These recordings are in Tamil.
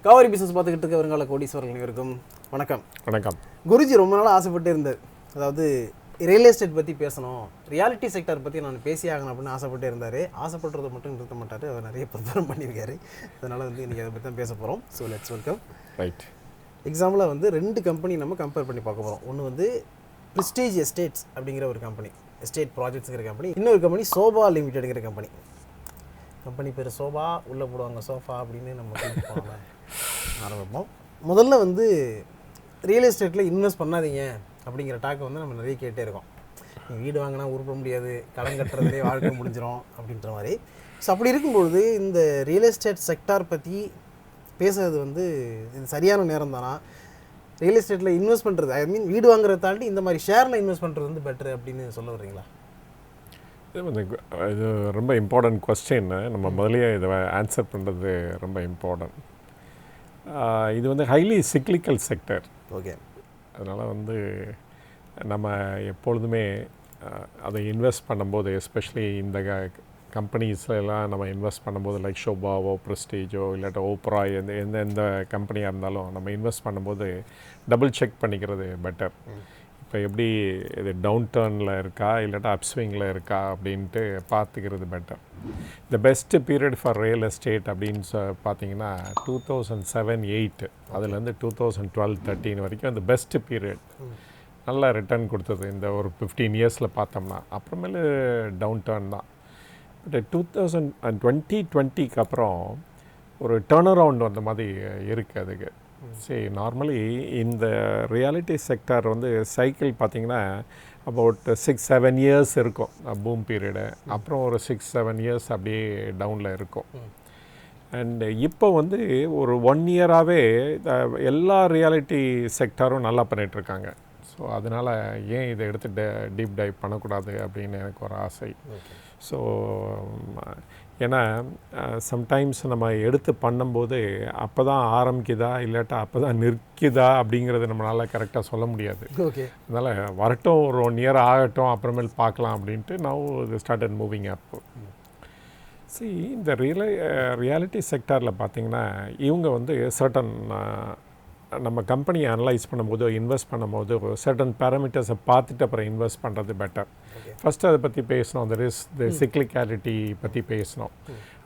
காவேரி பிஸ்னஸ் பார்த்துக்கிட்டு இருக்க வருங்கால கோடீஸ்வரர்கள் இருக்கும். வணக்கம். வணக்கம். குருஜி ரொம்ப நாளாக ஆசைப்பட்டு இருந்தார், அதாவது ரியல் எஸ்டேட் பற்றி பேசணும், ரியாலிட்டி செக்டர் பற்றி நான் பேசி ஆகணும் அப்படின்னு ஆசைப்பட்டு இருந்தார். ஆசைப்படுறது மட்டும் நிறுத்த மாட்டார், அவர் நிறைய ப்ரிப்பேர் பண்ணியிருக்காரு. அதனால் இன்றைக்கி அதை பற்றி தான் பேச போகிறோம். So let's welcome. ரைட். எக்ஸாம்பிளாக 2 கம்பெனி நம்ம கம்பேர் பண்ணி பார்க்க போகிறோம். ஒன்று ப்ரெஸ்டீஜ் எஸ்டேட்ஸ் அப்படிங்கிற ஒரு கம்பெனி, எஸ்டேட் ப்ராஜெக்ட்ஸுங்கிற கம்பெனி. இன்னொரு கம்பெனி சோபா லிமிடெடுங்கிற கம்பெனி பேர் சோபா, உள்ளே போடுவாங்க சோஃபா அப்படின்னு நம்ம ஆரம்பிப்போம். முதல்ல ரியல் எஸ்டேட்டில் இன்வெஸ்ட் பண்ணாதீங்க அப்படிங்கிற டாக்கை நம்ம நிறைய கேட்டே இருக்கோம். வீடு வாங்கினா உருப்பட முடியாது, கடன் கட்டுறதுலேயே வாழ்க்கை முடிஞ்சிடும் அப்படின்ற மாதிரி. ஸோ அப்படி இருக்கும்பொழுது இந்த ரியல் எஸ்டேட் செக்டார் பற்றி பேசுறது இது சரியான நேரம் தானா? ரியல் எஸ்டேட்டில் இன்வெஸ்ட் பண்ணுறது, ஐ மீன் வீடு வாங்குறத தாண்டி இந்த மாதிரி ஷேரில் இன்வெஸ்ட் பண்ணுறது பெட்டர் அப்படின்னு சொல்ல வர்றீங்களா? இது ரொம்ப இம்பார்ட்டன்ட் கொஸ்டின். நம்ம முதலே இதை ஆன்சர் பண்ணுறது ரொம்ப இம்பார்ட்டன்ட். இது ஹைலி சிக்லிக்கல் செக்டர். ஓகே. அதனால் நம்ம எப்பொழுதுமே அதை இன்வெஸ்ட் பண்ணும்போது, எஸ்பெஷலி இந்த கம்பெனிஸ்லாம் நம்ம இன்வெஸ்ட் பண்ணும்போது, லைக் ஷோபாவோ ப்ரெஸ்டீஜோ இல்லாட்ட ஓப்ரா, எந்த கம்பெனியாக இருந்தாலும் நம்ம இன்வெஸ்ட் பண்ணும்போது டபுள் செக் பண்ணிக்கிறது பெட்டர். இப்போ எப்படி இது டவுன் டர்னில் இருக்கா இல்லாட்டா அப்ஸ்விங்கில் இருக்கா அப்படின்ட்டு பார்த்துக்கிறது better. The best period for real estate அப்படின்னு பார்த்தீங்கன்னா 2007-08 அதுலேருந்து 2012-13 வரைக்கும் அந்த பெஸ்ட் பீரியட். நல்லா ரிட்டர்ன் கொடுத்தது இந்த ஒரு 15 இயர்ஸில் பார்த்தோம்னா. அப்புறமேலு டவுன் டர்ன் தான். பட் 2020 அப்புறம் ஒரு டர்ன் அரவுண்ட் வந்த மாதிரி இருக்குது அதுக்கு. சரி, நார்மலி இந்த ரியாலிட்டி செக்டார் சைக்கிள் பார்த்திங்கன்னா அபவுட் 6-7 இயர்ஸ் இருக்கும் பூம் பீரியடு. அப்புறம் ஒரு 6-7 இயர்ஸ் அப்படியே டவுனில் இருக்கும். அண்டு இப்போ ஒரு 1 இயராகவே எல்லா ரியாலிட்டி செக்டாரும் நல்லா பண்ணிகிட்ருக்காங்க. ஸோ அதனால் ஏன் இதை எடுத்து டீப் டைவ் பண்ணக்கூடாது அப்படின்னு எனக்கு ஒரு ஆசை. ஸோ ஏன்னா சம்டைம்ஸ் நம்ம எடுத்து பண்ணும்போது அப்போ தான் ஆரம்பிக்குதா இல்லாட்டா அப்போ தான் நிற்குதா அப்படிங்கிறது நம்மளால் கரெக்டாக சொல்ல முடியாது. ஓகே. அதனால் வரட்டும், ஒரு 1 இயர் ஆகட்டும், அப்புறமேல் பார்க்கலாம் அப்படின்ட்டு நவ் இது ஸ்டார்டட் மூவிங் அப். சரி, இந்த ரியாலிட்டி செக்டாரில் பார்த்திங்கன்னா இவங்க சர்டன் நம்ம கம்பெனியை அனலைஸ் பண்ணும்போது, இன்வெஸ்ட் பண்ணும்போது சர்டன் பேராமீட்டர்ஸை பார்த்துட்டு அப்புறம் இன்வெஸ்ட் பண்ணுறது பெட்டர். ஃபஸ்ட்டு அதை பற்றி பேசணும், அந்த ரிஸ்க் சிக்லிக்காலிட்டி பற்றி பேசணும்.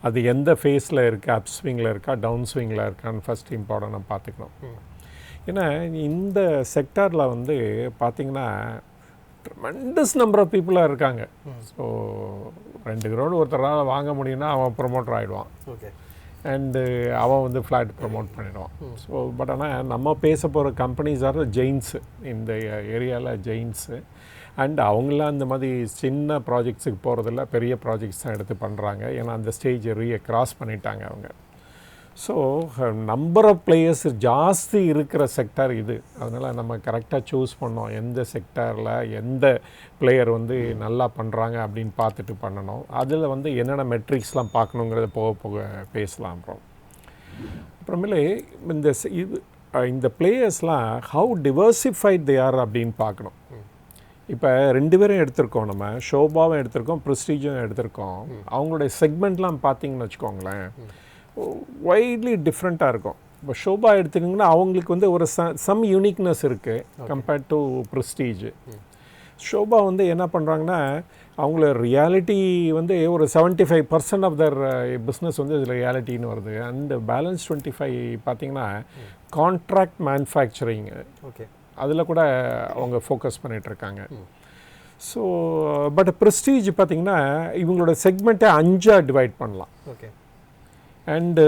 அது எந்த ஃபேஸில் இருக்குது, அப் ஸ்விங்கில் இருக்கா டவுன் ஸ்விங்கில் இருக்கான்னு ஃபஸ்ட் இம்பார்ட்டண்ட்டாக பார்த்துக்கணும். ஏன்னா இந்த செக்டாரில் பார்த்திங்கன்னா ட்ரெமெண்டஸ் நம்பர் ஆஃப் பீப்புளாக இருக்காங்க. ஸோ 2 crore ஒருத்தரால் வாங்க முடியும்னா அவன் ப்ரொமோட்டர் ஆகிடுவான். ஓகே. அண்டு அவன் ஃப்ளாட் ப்ரமோட் பண்ணிடுவான். ஸோ பட் ஆனால் நம்ம பேச போகிற கம்பெனிஸ் ஆர் ஜெயின்ஸு, இந்த ஏரியாவில் ஜெயின்ஸு. அண்ட் அவங்களாம் அந்த மாதிரி சின்ன ப்ராஜெக்ட்ஸுக்கு போகிறதில்ல, பெரிய ப்ராஜெக்ட்ஸ் தான் எடுத்து பண்ணுறாங்க. ஏன்னா அந்த ஸ்டேஜ் கிராஸ் பண்ணிட்டாங்க அவங்க. ஸோ நம்பர் ஆஃப் பிளேயர்ஸ் ஜாஸ்தி இருக்கிற செக்டார் இது. அதனால் நம்ம கரெக்டாக சூஸ் பண்ணோம், எந்த செக்டாரில் எந்த பிளேயர் நல்லா பண்ணுறாங்க அப்படின்னு பார்த்துட்டு பண்ணணும். அதில் என்னென்ன மெட்ரிக்ஸ்லாம் பார்க்கணுங்கிறத போக போக பேசலாம். அப்புறமேலே இந்த பிளேயர்ஸ்லாம் ஹவு டிவர்சிஃபைட் தே ஆர் அப்படின்னு பார்க்கணும். இப்போ 2 பேரும் எடுத்திருக்கோம், நம்ம ஷோபாவும் எடுத்திருக்கோம், ப்ரெஸ்டீஜும் எடுத்திருக்கோம். அவங்களுடைய செக்மெண்ட்லாம் பார்த்தீங்கன்னு வச்சுக்கோங்களேன், வைட்லி டிஃப்ரெண்ட்டாக இருக்கும். இப்போ ஷோபா எடுத்துக்கிட்டிங்கன்னா அவங்களுக்கு ஒரு சம் யூனிக்னஸ் இருக்குது கம்பேர்ட் டு ப்ரெஸ்டீஜ். ஷோபா என்ன பண்ணுறாங்கன்னா அவங்கள ரியாலிட்டி ஒரு 75% ஆஃப் தர் பிஸ்னஸ் இதில் ரியாலிட்டின்னு வருது. அண்டு பேலன்ஸ் 25 பார்த்திங்கன்னா கான்ட்ராக்ட் மேனுஃபேக்சரிங்கு. ஓகே. அதில் கூட அவங்க ஃபோக்கஸ் பண்ணிகிட்ருக்காங்க. ஸோ பட் ப்ரெஸ்டீஜ் பார்த்திங்கன்னா இவங்களோட செக்மெண்ட்டை 5ஆக டிவைட் பண்ணலாம். ஓகே. அண்டு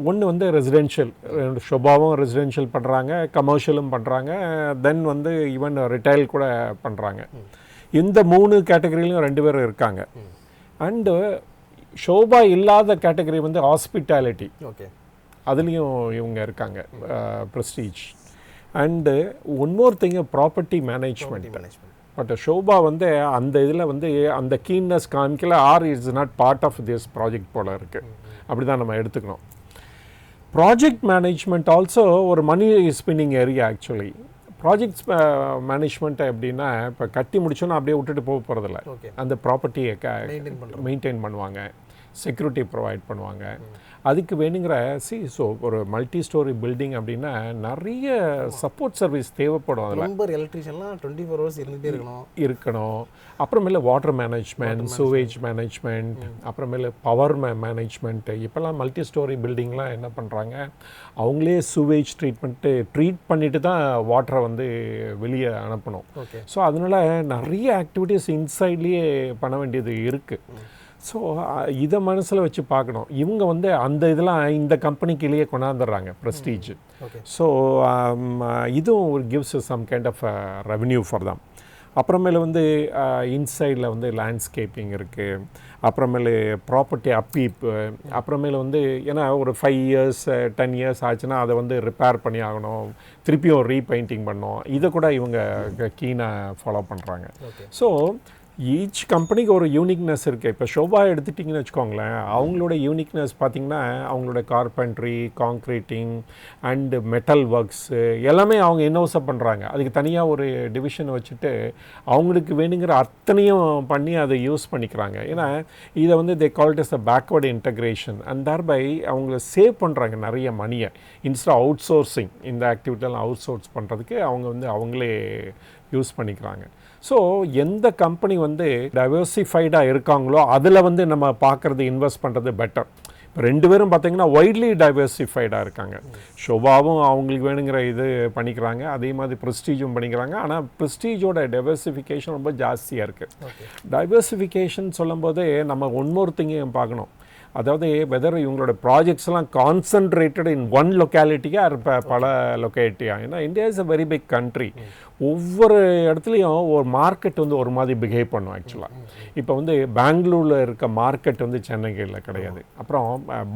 ஒன்று ரெசிடென்ஷியல், ஷோபாவும் ரெசிடென்ஷியல் பண்ணுறாங்க, கமர்ஷியலும் பண்ணுறாங்க, தென் ஈவன் ரிட்டைல் கூட பண்ணுறாங்க. இந்த 3 கேட்டகரியிலையும் 2 பேர் இருக்காங்க. அண்டு ஷோபா இல்லாத கேட்டகரி ஹாஸ்பிட்டாலிட்டி. ஓகே. அதுலேயும் இவங்க இருக்காங்க, Prestige. And one more thing, property management. But Sobha அந்த இதில் அந்த கீன்னஸ் காமிக்கல, or it's not part of this project போல் இருக்குது. அப்படி தான் நம்ம எடுத்துக்கணும். ப்ராஜெக்ட் மேனேஜ்மெண்ட் ஆல்சோ ஒரு money spinning area. Actually projects management எப்படின்னா, இப்போ கட்டி முடிச்சோன்னா அப்படியே விட்டுட்டு போக போகிறதில்ல, அந்த ப்ராப்பர்ட்டியை மெயின்டைன் பண்ணுவாங்க. செக்யூரிட்டி ப்ரொவைட் பண்ணுவாங்க. அதுக்கு வேணுங்கிற ஸோ ஒரு மல்டி ஸ்டோரி பில்டிங் அப்படின்னா நிறைய சப்போர்ட் சர்வீஸ் தேவைப்படும். அதில் எலக்ட்ரிஷியன்லாம் 24 ஹவர்ஸ் இருந்துகிட்டே இருக்கணும். அப்புறமேல வாட்டர் மேனேஜ்மெண்ட், சூவேஜ் மேனேஜ்மெண்ட், அப்புறமேல பவர் மேனேஜ்மெண்ட்டு. இப்போல்லாம் மல்டி ஸ்டோரி பில்டிங்லாம் என்ன பண்ணுறாங்க, அவங்களே சூவேஜ் ட்ரீட் பண்ணிட்டு தான் வாட்டரை வந்து வெளியே அனுப்பணும். ஸோ அதனால் நிறைய ஆக்டிவிட்டீஸ் இன்சைட்லேயே பண்ண வேண்டியது இருக்குது. ஸோ இதை மனசில் வச்சு பார்க்கணும். இவங்க வந்து அந்த இதெல்லாம் இந்த கம்பெனிக்குள்ளேயே கொண்டாந்துடுறாங்க ப்ரெஸ்டீஜ். ஸோ இதுவும் ஒரு gives some kind of revenue for them. அப்புறமேல வந்து இன்சைடில் வந்து லேண்ட்ஸ்கேப்பிங் இருக்குது. அப்புறமேலு ப்ராப்பர்ட்டி அப்பீப்பு. அப்புறமேல வந்து ஏன்னா ஒரு 5 இயர்ஸ் 10 இயர்ஸ் ஆச்சுன்னா அதை வந்து ரிப்பேர் பண்ணி ஆகணும், திருப்பியும் ரீபெயிண்டிங் பண்ணணும். இதை கூட இவங்க கீனாக ஃபாலோ பண்ணுறாங்க. ஸோ ஈச் கம்பெனிக்கு ஒரு யூனிக்னஸ் இருக்குது. இப்போ ஷோபா எடுத்துட்டிங்கன்னு வச்சுக்கோங்களேன், அவங்களோட யூனிக்னஸ் பார்த்திங்கன்னா அவங்களோட கார்பென்ட்ரி, காங்க்ரீட்டிங் அண்டு மெட்டல் ஒர்க்ஸு எல்லாமே அவங்க இன்னோசப் பண்ணுறாங்க. அதுக்கு தனியாக ஒரு டிவிஷனை வச்சுட்டு அவங்களுக்கு வேணுங்கிற அத்தனையும் பண்ணி அதை யூஸ் பண்ணிக்கிறாங்க. ஏன்னா இதை வந்து they called as a backward integration and thereby அவங்கள சேவ் பண்ணுறாங்க நிறைய மணியை. இன்ஸ்டா அவுட் சோர்சிங், இந்த ஆக்டிவிட்டியெல்லாம் அவுட் சோர்ஸ் பண்ணுறதுக்கு அவங்க வந்து அவங்களே யூஸ் பண்ணிக்கிறாங்க. ஸோ எந்த கம்பெனி வந்து டைவர்சிஃபைடாக இருக்காங்களோ அதில் வந்து நம்ம பார்க்குறது, இன்வெஸ்ட் பண்ணுறது பெட்டர். இப்போ 2 பேரும் பார்த்திங்கன்னா ஒய்ட்லி டைவர்சிஃபைடாக இருக்காங்க. ஷோபாவும் அவங்களுக்கு வேணுங்கிற இது பண்ணிக்கிறாங்க, அதே மாதிரி ப்ரெஸ்டீஜும் பண்ணிக்கிறாங்க. ஆனால் ப்ரெஸ்டீஜோட டைவர்சிஃபிகேஷன் ரொம்ப ஜாஸ்தியாக இருக்குது. டைவர்சிஃபிகேஷன் சொல்லும்போதே நம்ம ஒன்னொரு திங்கையும் பார்க்கணும். அதாவது வெதர் இவங்களோட ப்ராஜெக்ட்ஸ்லாம் கான்சன்ட்ரேட்டட் இன் ஒன் லொக்காலிட்டியாக இருப்ப பல லொக்காலிட்டியாக. ஏன்னா India is a very big country. ஒவ்வொரு இடத்துலையும் ஒரு மார்க்கெட் வந்து ஒரு மாதிரி பிஹேவ் பண்ணும். ஆக்சுவலாக இப்போ வந்து பெங்களூரில் இருக்க மார்க்கெட் வந்து சென்னையில் கிடையாது. அப்புறம்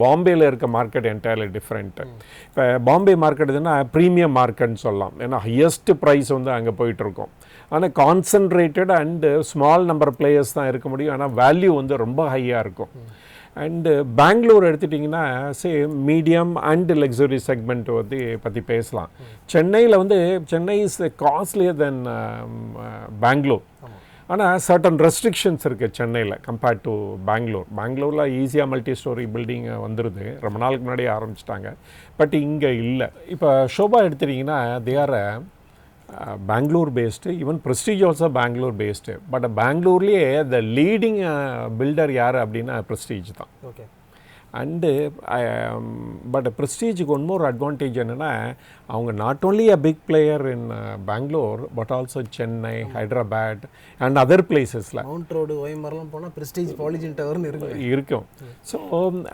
பாம்பேயில் இருக்க மார்க்கெட் என்டையர்லி டிஃப்ரெண்ட்டு. இப்போ பாம்பே மார்க்கெட் எதுனா ப்ரீமியம் மார்க்கெட்னு சொல்லலாம். ஏன்னா ஹையஸ்ட் ப்ரைஸ் வந்து அங்கே போயிட்டுருக்கோம். ஆனால் concentrated and small number players தான் இருக்க முடியும். ஆனால் வேல்யூ வந்து ரொம்ப ஹையாக இருக்கும். அண்டு பெங்களூர் எடுத்துட்டிங்கன்னா மீடியம் அண்ட் லக்ஸுரி செக்மெண்ட் வந்து பற்றி பேசலாம். சென்னையில் வந்து சென்னை இஸ் காஸ்ட்லியர் தென் பெங்களூர். ஆனால் சர்டன் ரெஸ்ட்ரிக்ஷன்ஸ் இருக்குது சென்னையில் கம்பேர்ட் டு பெங்களூரில் ஈஸியாக மல்டி ஸ்டோரி பில்டிங் வந்துடுது. ரொம்ப நாளுக்கு முன்னாடியே ஆரம்பிச்சிட்டாங்க. பட் இங்கே இல்லை. இப்போ ஷோபா எடுத்துட்டிங்கன்னா they are Bangalore based, even Prestige also Bangalore based. But பெங்களூர்லேயே த லீடிங் பில்டர் யார் அப்படின்னா ப்ரெஸ்டீஜ் தான். ஓகே. அண்டு பட் ப்ரெஸ்டீஜுக்கு ஒன் மோர் அட்வான்டேஜ் என்னென்னா அவங்க not only a big player in Bangalore but also Chennai, Hyderabad and other பிளேசஸில் மவுண்ட் ரோடு, ஓஎம்ஆர்லாம் போனால் ப்ரெஸ்டீஜ் பாலிஜின் டவர்னு இருக்கும். ஸோ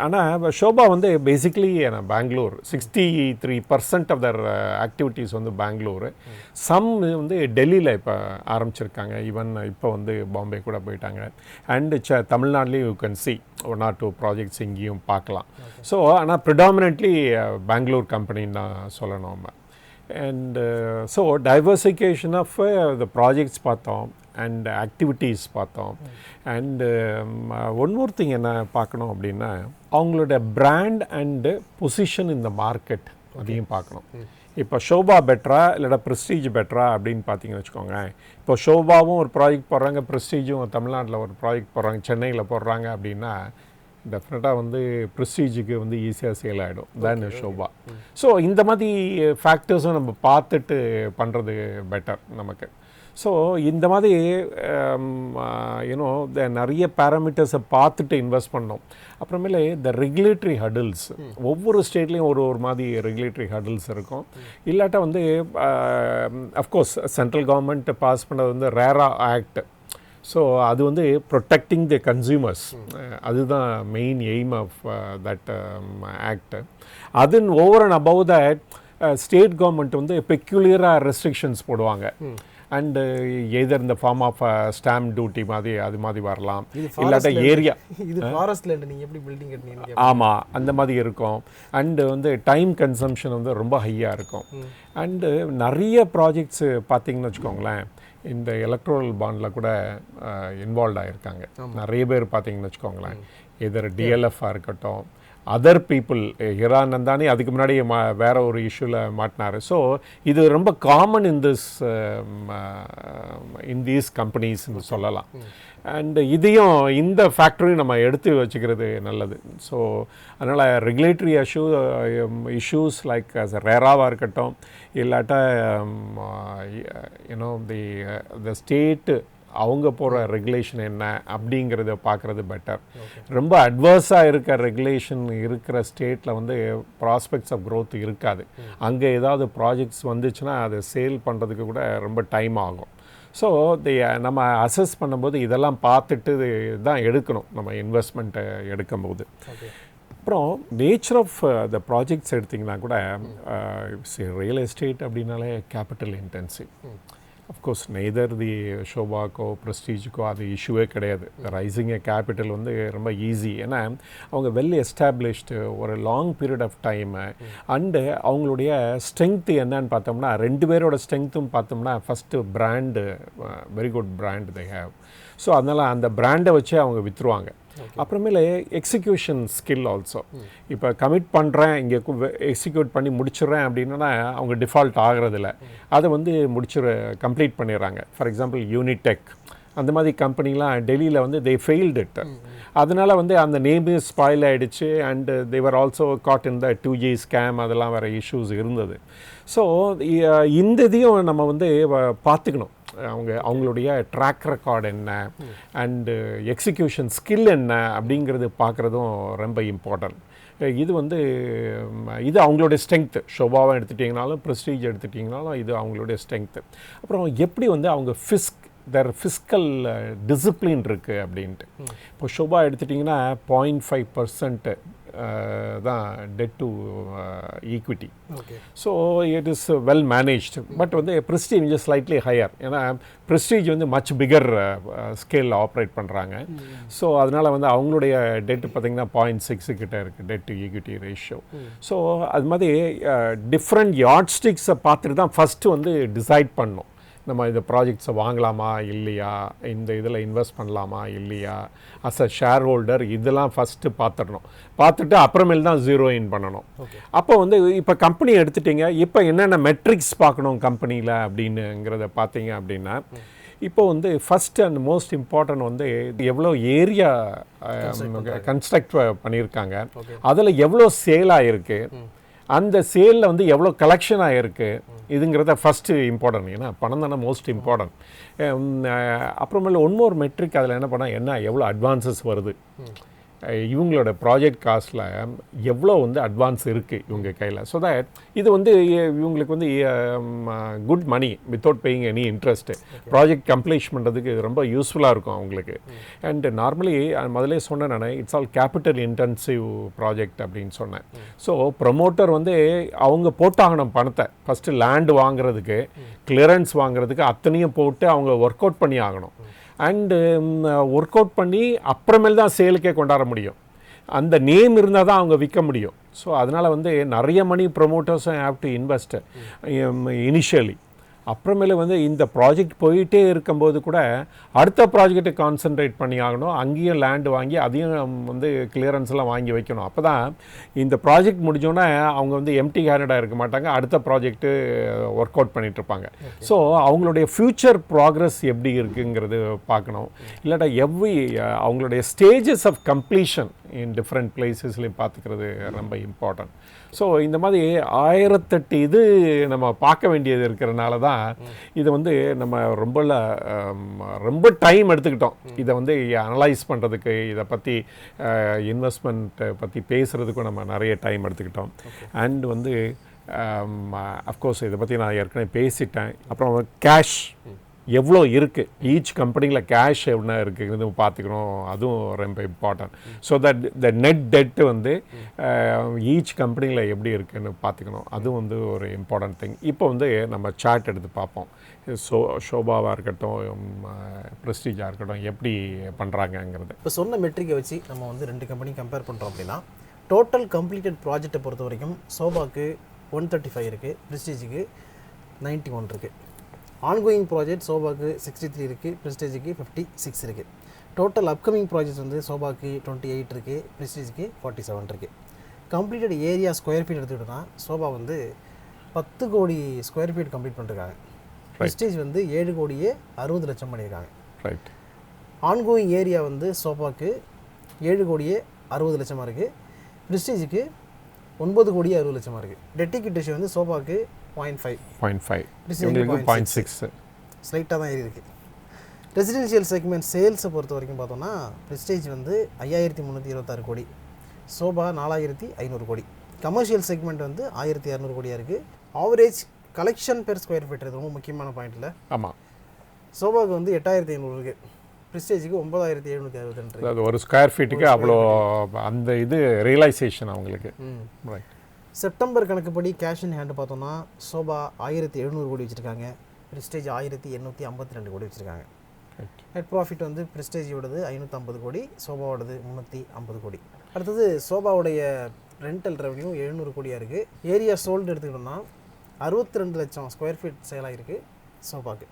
ஆனால் ஷோபா வந்து basically Bangalore 63% of their activities வந்து பெங்களூர். சம் வந்து டெல்லியில் இப்போ ஆரம்பிச்சிருக்காங்க. ஈவன் இப்போ வந்து பாம்பே கூட போயிட்டாங்க. அண்டு தமிழ்நாட்டிலையும் you can see 1 or 2 projects இங்கேயும் பார்க்கலாம். ஸோ ஆனால் ப்ரிடாமினென்ட்லி பெங்களூர் கம்பெனின்னு தான் சொல்லணும். And so diversification of the projects பார்த்தோம் அண்ட் ஆக்டிவிட்டீஸ் பார்த்தோம். அண்டு ஒன் மோர் திங் என்ன பார்க்கணும் அப்படின்னா அவங்களோட பிராண்ட் அண்டு பொசிஷன் இந்த மார்க்கெட் அதையும் பார்க்கணும். இப்போ ஷோபா பெட்டரா இல்லைடா ப்ரெஸ்டீஜ் பெட்டரா அப்படின்னு பார்த்தீங்கன்னு வச்சுக்கோங்க. இப்போ ஷோபாவும் ஒரு ப்ராஜெக்ட் போடுறாங்க, ப்ரெஸ்டீஜும் தமிழ்நாட்டில் ஒரு ப்ராஜெக்ட் போடுறாங்க, சென்னையில் போடுறாங்க அப்படின்னா டெஃபினட்டாக வந்து ப்ரெஸ்டீஜுக்கு வந்து ஈஸியாக சேல் ஆகிடும் தேன் ஷோபா. ஸோ இந்த மாதிரி ஃபேக்டர்ஸும் நம்ம பார்த்துட்டு பண்ணுறது பெட்டர் நமக்கு. ஸோ இந்த மாதிரி யூனோ நிறைய பேராமீட்டர்ஸை பார்த்துட்டு இன்வெஸ்ட் பண்ணோம். அப்புறமேலே இந்த ரெகுலேட்டரி ஹடில்ஸ் ஒவ்வொரு ஸ்டேட்லேயும் ஒரு மாதிரி ரெகுலேட்டரி ஹடில்ஸ் இருக்கும். இல்லாட்டா வந்து அஃப்கோர்ஸ் சென்ட்ரல் கவர்மெண்ட் பாஸ் பண்ணது வந்து ரேரா ஆக்ட். ஸோ அது வந்து ப்ரொடெக்டிங் தி கன்சியூமர்ஸ், அதுதான் main aim of that act. அது over and above that state government வந்து பெக்யூலியராக ரெஸ்ட்ரிக்ஷன்ஸ் போடுவாங்க. அண்டு எதர் இந்த ஃபார்ம் ஆஃப் ஸ்டாம்ப் டியூட்டி மாதிரி அது மாதிரி வரலாம். இல்லாட்டா ஏரியா இது ஃபாரஸ்ட் லேண்ட் நீங்கள் எப்படி பில்டிங் கட்டினீங்க, ஆமாம் அந்த மாதிரி இருக்கும். அண்டு வந்து டைம் கன்சம்ஷன் வந்து ரொம்ப ஹையாக இருக்கும். அண்டு நிறைய ப்ராஜெக்ட்ஸு பார்த்தீங்கன்னு வச்சுக்கோங்களேன், இந்த எலக்ட்ரல் பாண்டில் கூட இன்வால்வ் ஆகியிருக்காங்க நிறைய பேர் பார்த்தீங்கன்னு வச்சுக்கோங்களேன். எதர் டிஎல்எஃபாக இருக்கட்டும் அதர் பீப்புள். ஹிரா நந்தானி அதுக்கு முன்னாடி வேற ஒரு இஷ்யூவில் மாட்டினார். ஸோ இது ரொம்ப காமன் இன் தீஸ் கம்பெனிஸ்ன்னு சொல்லலாம். அண்ட் இதையும் இந்த ஃபேக்டரையும் நம்ம எடுத்து வச்சுக்கிறது நல்லது. ஸோ அதனால் ரெகுலேட்டரி இஷ்யூஸ் லைக் ரேராவாக இருக்கட்டும், இல்லாட்டா யூனோ தி ஸ்டேட்டு அவங்க போகிற ரெகுலேஷன் என்ன அப்படிங்கிறத பார்க்குறது பெட்டர். ரொம்ப அட்வர்ஸாக இருக்க ரெகுலேஷன் இருக்கிற ஸ்டேட்டில் வந்து ப்ராஸ்பெக்ட்ஸ் ஆஃப் க்ரோத் இருக்காது. அங்கே ஏதாவது ப்ராஜெக்ட்ஸ் வந்துச்சுன்னா அதை சேல் பண்ணுறதுக்கு கூட ரொம்ப டைம் ஆகும். ஸோ நம்ம அசஸ் பண்ணும்போது இதெல்லாம் பார்த்துட்டு தான் எடுக்கணும் நம்ம இன்வெஸ்ட்மெண்ட்டை எடுக்கும்போது. அப்புறம் நேச்சர் ஆஃப் த ப்ராஜெக்ட்ஸ் எடுத்திங்கன்னா கூட ரியல் எஸ்டேட் அப்படின்னாலே கேபிட்டல் இன்டென்சிவ். அஃப்கோர்ஸ் நெய்தர் தி ஷோபாக்கோ ப்ரெஸ்டீஜுக்கோ அது இஷ்யூவே கிடையாது. ரைசிங் கேபிட்டல் வந்து ரொம்ப ஈஸி. ஏன்னா அவங்க வெல் எஸ்டாப்ளிஷ்டு ஒரு long period of time. And அவங்களுடைய ஸ்ட்ரென்த்து என்னன்னு பார்த்தோம்னா, 2 பேரோட ஸ்ட்ரென்த்தும் பார்த்தோம்னா, first brand, very good brand they have. So அதனால் அந்த பிராண்டை வச்சே அவங்க விற்றுருவாங்க. அப்புறமேலே எக்ஸிக்யூஷன் ஸ்கில் ஆல்சோ. இப்போ கமிட் பண்ணுறேன், இங்கே எக்ஸிக்யூட் பண்ணி முடிச்சிடுறேன் அப்படின்னா அவங்க டிஃபால்ட் ஆகிறதில்ல. அதை வந்து கம்ப்ளீட் பண்ணிடுறாங்க. ஃபார் எக்ஸாம்பிள் யூனிடெக் அந்த மாதிரி கம்பெனிலாம் டெல்லியில் வந்து தே ஃபெயில்டு இட். அதனால் வந்து அந்த நேமு ஸ்பாயில் ஆகிடுச்சு. And they were also got in the 2G scam, அதெல்லாம் வேறு இஷ்யூஸ் இருந்தது. ஸோ இந்த இதையும் நம்ம வந்து பார்த்துக்கணும். அவங்களுடைய ட்ராக் ரெக்கார்டு என்ன அண்டு எக்ஸிக்யூஷன் ஸ்கில் என்ன அப்படிங்கிறது பார்க்குறதும் ரொம்ப இம்பார்ட்டன்ட். இது அவங்களுடைய ஸ்ட்ரென்த்து. ஷோபாவை எடுத்துட்டிங்கனாலும் ப்ரெஸ்டீஜ் எடுத்துட்டிங்கனாலும் இது அவங்களுடைய ஸ்ட்ரென்த்து. அப்புறம் எப்படி வந்து அவங்க ஃபிஸ்கல் டிசிப்ளின் இருக்குது அப்படின்ட்டு. இப்போ ஷோபா எடுத்துட்டிங்கன்னா 0.5% தான் debt to equity. So it is well managed. But வந்து ப்ரெஸ்டீஜ் கொஞ்சம் ஸ்லைட்லி ஹையர். ஏன்னா ப்ரெஸ்டீஜ் வந்து மச் பிகர் ஸ்கேலில் ஆப்ரேட் பண்ணுறாங்க. ஸோ அதனால் வந்து அவங்களுடைய டெட் பார்த்திங்கன்னா 0.6 கிட்ட இருக்குது debt to equity ratio. So அது மாதிரி டிஃப்ரெண்ட் யார்ட் ஸ்டிக்ஸை பார்த்துட்டு தான் ஃபஸ்ட்டு வந்து டிசைட் பண்ணணும். நம்ம இந்த ப்ராஜெக்ட்ஸை வாங்கலாமா இல்லையா, இந்த இதில் இன்வெஸ்ட் பண்ணலாமா இல்லையா, அஸ் அ ஷேர் ஹோல்டர் இதெல்லாம் ஃபஸ்ட்டு பார்த்துட்டு அப்புறமேல் தான் ஜீரோ இன் பண்ணணும். அப்போ வந்து இப்போ கம்பெனி எடுத்துட்டிங்க, இப்போ என்னென்ன மெட்ரிக்ஸ் பார்க்கணும் கம்பெனியில் அப்படின்னுங்கிறத பார்த்தீங்க அப்படின்னா, இப்போ வந்து ஃபஸ்ட் அண்ட் மோஸ்ட் இம்பார்ட்டன்ட் வந்து எவ்வளோ ஏரியா கன்ஸ்ட்ரக்ட் பண்ணியிருக்காங்க, அதில் எவ்வளோ சேல் ஆகிருக்கு, அந்த சேலில் வந்து எவ்வளோ கலெக்ஷன் ஆகிருக்கு, இதுங்கிறத ஃபஸ்ட்டு இம்பார்ட்டன்ட். ஏன்னா பணம் தானே மோஸ்ட் இம்பார்ட்டன்ட். அப்புறமேல ஒன்மோர் மெட்ரிக் அதில் என்ன பண்ணால் எவ்வளோ அட்வான்சஸ் வருது, இவங்களோட ப்ராஜெக்ட் காஸ்ட்டில் எவ்வளோ வந்து அட்வான்ஸ் இருக்குது இவங்க கையில். ஸோ தட் இது வந்து இவங்களுக்கு வந்து good money without paying any interest project complete பண்ணுறதுக்கு இது ரொம்ப யூஸ்ஃபுல்லாக இருக்கும் அவங்களுக்கு. அண்ட் நார்மலி முதலே சொன்னேன் நான், it's all capital intensive project அப்படின்னு சொன்னேன். ஸோ ப்ரமோட்டர் வந்து அவங்க போட்டாகணும் பணத்தை. ஃபஸ்ட்டு லேண்டு வாங்குறதுக்கு, கிளியரன்ஸ் வாங்குறதுக்கு அத்தனையும் போட்டு அவங்க ஒர்க் அவுட் பண்ணி ஆகணும். அண்டு ஒர்க் அவுட் பண்ணி அப்புறமேல் தான் சேலுக்கே கொண்டாட முடியும். அந்த நேம் இருந்தால் தான் அவங்க விற்க முடியும். ஸோ அதனால் வந்து நிறைய மணி ப்ரொமோட்டர்ஸும் ஹேவ் டு இன்வெஸ்ட் இனிஷியலி. அப்புறமேல வந்து இந்த ப்ராஜெக்ட் போயிட்டே இருக்கும்போது கூட அடுத்த ப்ராஜெக்டை கான்சென்ட்ரேட் பண்ணி ஆகணும். அங்கேயும் லேண்டு வாங்கி அதையும் வந்து கிளியரன்ஸ்லாம் வாங்கி வைக்கணும். அப்போ தான் இந்த ப்ராஜெக்ட் முடிஞ்சோன்னே அவங்க வந்து எம்டி ஹேண்டடாக இருக்க மாட்டாங்க, அடுத்த ப்ராஜெக்ட்டு ஒர்க் அவுட் பண்ணிகிட்ருப்பாங்க. ஸோ அவங்களுடைய ஃப்யூச்சர் ப்ராக்ரஸ் எப்படி இருக்குங்கிறது பார்க்கணும். இல்லாட்டா அவங்களுடைய stages of completion in different பிளேசஸ்லையும் பார்த்துக்கிறது ரொம்ப இம்பார்ட்டன்ட். ஸோ இந்த மாதிரி 1008 இது நம்ம பார்க்க வேண்டியது இருக்கிறனால தான் இதை வந்து நம்ம ரொம்ப டைம் எடுத்துக்கிட்டோம். இதை வந்து அனலைஸ் பண்ணுறதுக்கு, இதை பற்றி இன்வெஸ்ட்மெண்ட்டை பற்றி பேசுகிறதுக்கும் நம்ம நிறைய டைம் எடுத்துக்கிட்டோம். அண்ட் வந்து அஃப்கோர்ஸ் இதை பற்றி நான் ஏற்கனவே பேசிட்டேன். அப்புறம் கேஷ் எவ்வளோ இருக்குது, ஈச் கம்பெனியில் கேஷ் எவ்வளோ இருக்குது பார்த்துக்கணும், அதுவும் ரொம்ப important. So that the net debt வந்து ஈச் கம்பெனியில் எப்படி இருக்குதுன்னு பார்த்துக்கணும், அதுவும் வந்து ஒரு இம்பார்ட்டன்ட் திங். இப்போ வந்து நம்ம சார்ட் எடுத்து பார்ப்போம். ஷோபாவாக இருக்கட்டும், ப்ரெஸ்டீஜாக இருக்கட்டும், எப்படி பண்ணுறாங்கங்கிறது. இப்போ சொன்ன மெட்ரிக்கை வச்சு நம்ம வந்து 2 கம்பெனி கம்பேர் பண்ணுறோம் அப்படின்னா, டோட்டல் கம்ப்ளீட்டட் ப்ராஜெக்டை பொறுத்த வரைக்கும் சோபாக்கு 135 இருக்குது, ப்ரெஸ்டீஜுக்கு 91 இருக்குது. ஆன்கோயிங் ப்ராஜெக்ட் சோபாக்கு 63 இருக்குது, ப்ரெஸ்டீஜுக்கு 56 இருக்குது. டோட்டல் அப்கமிங் ப்ராஜெக்ட்ஸ் வந்து சோபாக்கு 28 இருக்குது, ப்ரெஸ்டீஜுக்கு 47 இருக்குது. கம்ப்ளீட்டட் ஏரியா ஸ்கொயர் ஃபீட் எடுத்துக்கிட்டோம்னா சோபா வந்து 10 கோடி ஸ்கொயர் ஃபீட் கம்ப்ளீட் பண்ணிருக்காங்க. ப்ரெஸ்டீஜ் வந்து 7 கோடியே 60 லட்சம் பண்ணியிருக்காங்க. ரைட். ஆன்கோயிங் ஏரியா வந்து சோபாக்கு 7 கோடியே 60 லட்சமாக இருக்குது. ப்ரெஸ்டீஜுக்கு 9 கோடியே 60 லட்சமாக இருக்குது. டெட் ஈக்விட்டி ரேஷியோ வந்து சோபாக்கு 0.5 இவங்களுக்கு 0.6 ஸ்லைட்டாக தான் ஏறி இருக்குது. ரெசிடென்ஷியல் செக்மெண்ட் சேல்ஸை பொறுத்த வரைக்கும் பார்த்தோம்னா ப்ரெஸ்டீஜ் வந்து 5326 கோடி, சோபா 4500 கோடி. கமர்ஷியல் செக்மெண்ட் வந்து 1200 கோடியாக இருக்குது. Average collection per square feet இது ரொம்ப முக்கியமான பாயிண்டில். ஆமாம். சோபாவுக்கு வந்து 8500 இருக்குது, ப்ரெஸ்டீஜுக்கு 9762. அது ஒரு ஸ்கொயர் ஃபீட்டுக்கு அவ்வளோ அந்த இது ரியலைசேஷன் அவங்களுக்கு. ரைட். செப்டம்பர் கணக்குப்படி கேஷ் இன் ஹேண்டு பார்த்தோம்னா சோபா 1700 கோடி வச்சுருக்காங்க, ப்ரெஸ்டீஜ் 1852 கோடி வச்சுருக்காங்க. நெட் ப்ராஃபிட் வந்து ப்ரெஸ்டீஜோடது 550 கோடி, சோபாவோடது 350 கோடி. அடுத்தது சோபாவுடைய ரெண்டல் ரெவன்யூ 700 கோடியாக இருக்குது. ஏரியா சோல்டு எடுத்துக்கிட்டோம்னா 62 லட்சம் ஸ்கொயர் ஃபீட் சேல் ஆகிருக்கு சோபாக்கு.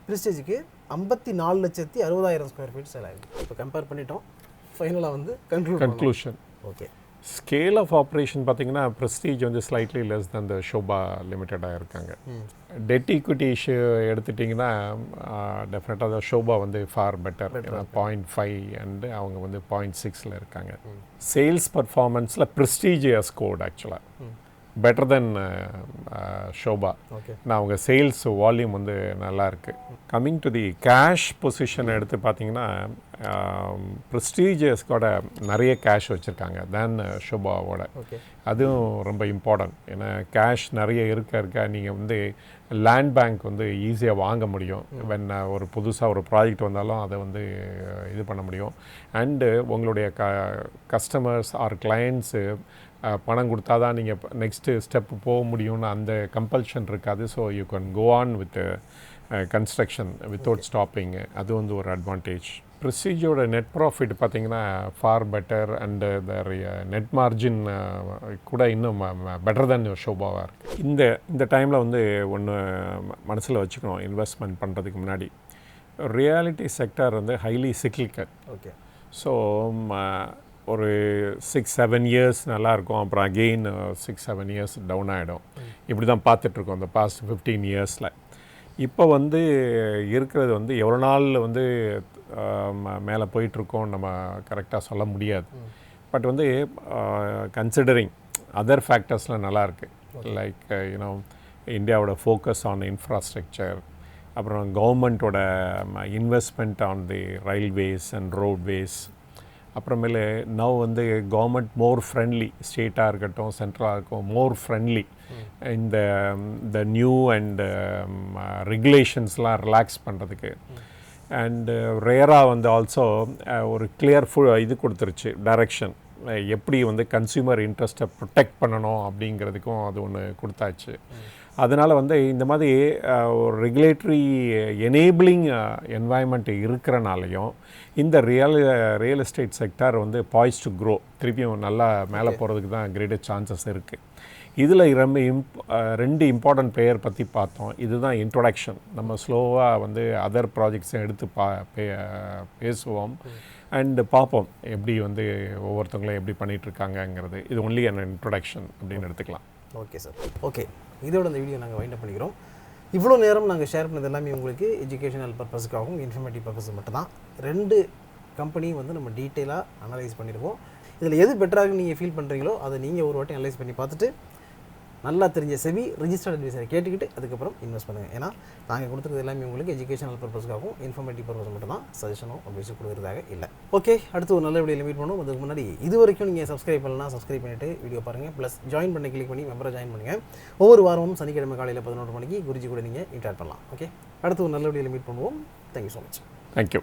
ப்ரெஸ்டீஜுக்கு 54,60,000 ஸ்கொயர் ஃபீட் சேல் ஆகிருக்கு. இப்போ கம்பேர் பண்ணிட்டோம், ஃபைனலாக வந்து conclusion. Okay. Scale of operation பார்த்தீங்கன்னா ப்ரெஸ்டீஜ் வந்து slightly less than the Sobha லிமிட்டடாக இருக்காங்க. டெட் ஈக்விட்டி இஷ்யூ எடுத்துட்டிங்கன்னா டெஃபினட்டாக ஷோபா வந்து ஃபார் பெட்டர். 0.5 அண்டு அவங்க வந்து 0.6 இருக்காங்க. சேல்ஸ் பர்ஃபார்மன்ஸில் ப்ரெஸ்டீஜ் ஸ்கோர்ட் ஆக்சுவலாக பெட்டர் தென் ஷோபா. நான் அவங்க சேல்ஸ் வால்யூம் வந்து நல்லா இருக்குது. Coming to the cash position எடுத்து பார்த்தீங்கன்னா ப்ரெஸ்டீஜஸ்கோட நிறைய கேஷ் வச்சுருக்காங்க தேன் ஷோபாவோட. அதுவும் ரொம்ப இம்பார்ட்டன்ட். ஏன்னா கேஷ் நிறைய இருக்க நீங்கள் வந்து லேண்ட் பேங்க் வந்து ஈஸியாக வாங்க முடியும். வென் ஒரு புதுசாக ஒரு ப்ராஜெக்ட் வந்தாலும் அதை வந்து இது பண்ண முடியும். அண்டு உங்களுடைய கஸ்டமர்ஸ் ஆர் கிளையண்ட்ஸு பணம் கொடுத்தா தான் நீங்கள் நெக்ஸ்ட்டு ஸ்டெப்பு போக முடியும்னு அந்த கம்பல்ஷன் இருக்காது. So you can go on with construction without stopping. அது வந்து ஒரு அட்வான்டேஜ். ப்ரெஸ்டீஜோட நெட் ப்ராஃபிட் பார்த்திங்கன்னா far better and net margin கூட இன்னும் பெட்டர் தென் ஷோபாவாக இருக்குது. இந்த டைமில் வந்து ஒன்று மனசில் வச்சுக்கணும். இன்வெஸ்ட்மெண்ட் பண்ணுறதுக்கு முன்னாடி ரியாலிட்டி செக்டர் வந்து ஹைலி சிக்லிக்கல். ஓகே. ஸோ ஒரு 6-7 இயர்ஸ் நல்லாயிருக்கும், அப்புறம் அகெயின் 6-7 இயர்ஸ் டவுன் ஆகிடும். இப்படி தான் பார்த்துட்ருக்கோம் இந்த பாஸ்ட் 15 இயர்ஸில். இப்போ வந்து இருக்கிறது வந்து எவ்வளோ நாள் வந்து மேலே போயிட்டுருக்கோம் நம்ம கரெக்டாக சொல்ல முடியாது. பட் வந்து கன்சிடரிங் அதர் ஃபேக்டர்ஸ்லாம் நல்லாயிருக்கு. லைக் யூனோ இந்தியாவோட ஃபோக்கஸ் ஆன் இன்ஃப்ராஸ்ட்ரக்சர், அப்புறம் கவர்மெண்ட்டோட investment on the railways and roadways, அப்புறமேலே நவ் வந்து கவர்மெண்ட் மோர் ஃப்ரெண்ட்லி, ஸ்டேட்டாக இருக்கட்டும் சென்ட்ரலாக இருக்கும், மோர் ஃப்ரெண்ட்லி இந்த நியூ அண்ட் ரெகுலேஷன்ஸ்லாம் ரிலாக்ஸ் பண்ணுறதுக்கு. அண்டு ரேராக வந்து ஆல்சோ ஒரு கிளியர் இது கொடுத்துருச்சு டைரக்ஷன், எப்படி வந்து கன்சியூமர் இன்ட்ரெஸ்ட்டை ப்ரொடெக்ட் பண்ணணும் அப்படிங்கிறதுக்கும் அது ஒன்று கொடுத்தாச்சு. அதனால் வந்து இந்த மாதிரி ஒரு ரெகுலேட்டரி எனேபிளிங் என்வாயன்மெண்ட் இருக்கிறனாலையும் இந்த ரியல் எஸ்டேட் செக்டார் வந்து பாய்ஸ் டு க்ரோ, திருப்பியும் நல்லா மேலே போகிறதுக்கு தான் கிரேட்டர் சான்சஸ் இருக்குது. இதில் ரொம்ப ரெண்டு இம்பார்ட்டன்ட் பிளேயர் பற்றி பார்த்தோம். இதுதான் இன்ட்ரொடக்ஷன். நம்ம ஸ்லோவாக வந்து அதர் ப்ராஜெக்ட்ஸை எடுத்து பேசுவோம் அண்டு பார்ப்போம் எப்படி வந்து ஒவ்வொருத்தவங்களும் எப்படி பண்ணிகிட்ருக்காங்கங்கிறது. இது ஒன்லி an இன்ட்ரொடக்ஷன் அப்படின்னு எடுத்துக்கலாம். Okay sir. ஓகே, இதோட இந்த வீடியோ நாங்கள் வைண்ட் அப் பண்ணிக்கிறோம். இவ்வளோ நேரம் நாங்கள் ஷேர் பண்ணது எல்லாமே உங்களுக்கு எஜுகேஷனல் பர்பஸுக்காகவும் இன்ஃபர்மேட்டிவ் பர்பஸ் மட்டும்தான். 2 கம்பெனி வந்து நம்ம டீட்டெயிலாக அனலைஸ் பண்ணியிருக்கோம். இதில் எது பெட்டராக நீங்கள் ஃபீல் பண்ணுறீங்களோ அதை நீங்கள் ஒரு வாட்டி அனலைஸ் பண்ணி பார்த்துட்டு நல்லா தெரிஞ்ச செபி ரிஜிஸ்டர்ட் அட்வைசரை கேட்டுக்கிட்டு அதுக்கப்புறம் இன்வெஸ்ட் பண்ணுங்கள். ஏன்னா நாங்கள் கொடுத்துருது எல்லாமே உங்களுக்கு எஜுகேஷனல் பர்பஸ்க்காகவும் இன்ஃபர்மேட்டிவ் பர்பஸ் மட்டும் தான், சஜஷனும் அட்வைஸும் கொடுக்குறதாக இல்லை. ஓகே, அடுத்து ஒரு நல்ல வீடியோவில் மீட் பண்ணுவோம். அதுக்கு முன்னாடி இது வரைக்கும் நீங்கள் சப்ஸ்கிரைப் பண்ணலாம், சப்ஸ்கிரைப் பண்ணிவிட்டு வீடியோ பாருங்கள். ப்ளஸ் ஜாயின் பண்ணி கிளிக் பண்ணி மெம்பரை ஜாயின் பண்ணுங்கள். ஒவ்வொரு வாரமும் சனிக்கிழமை காலையில் 11 மணிக்கு குருஜி கூட நீங்கள் இன்டராக்ட் பண்ணலாம். ஓகே, அடுத்து ஒரு நல்ல வீடியோவில் மீட் பண்ணுவோம். Thank you so much. தேங்க்யூ.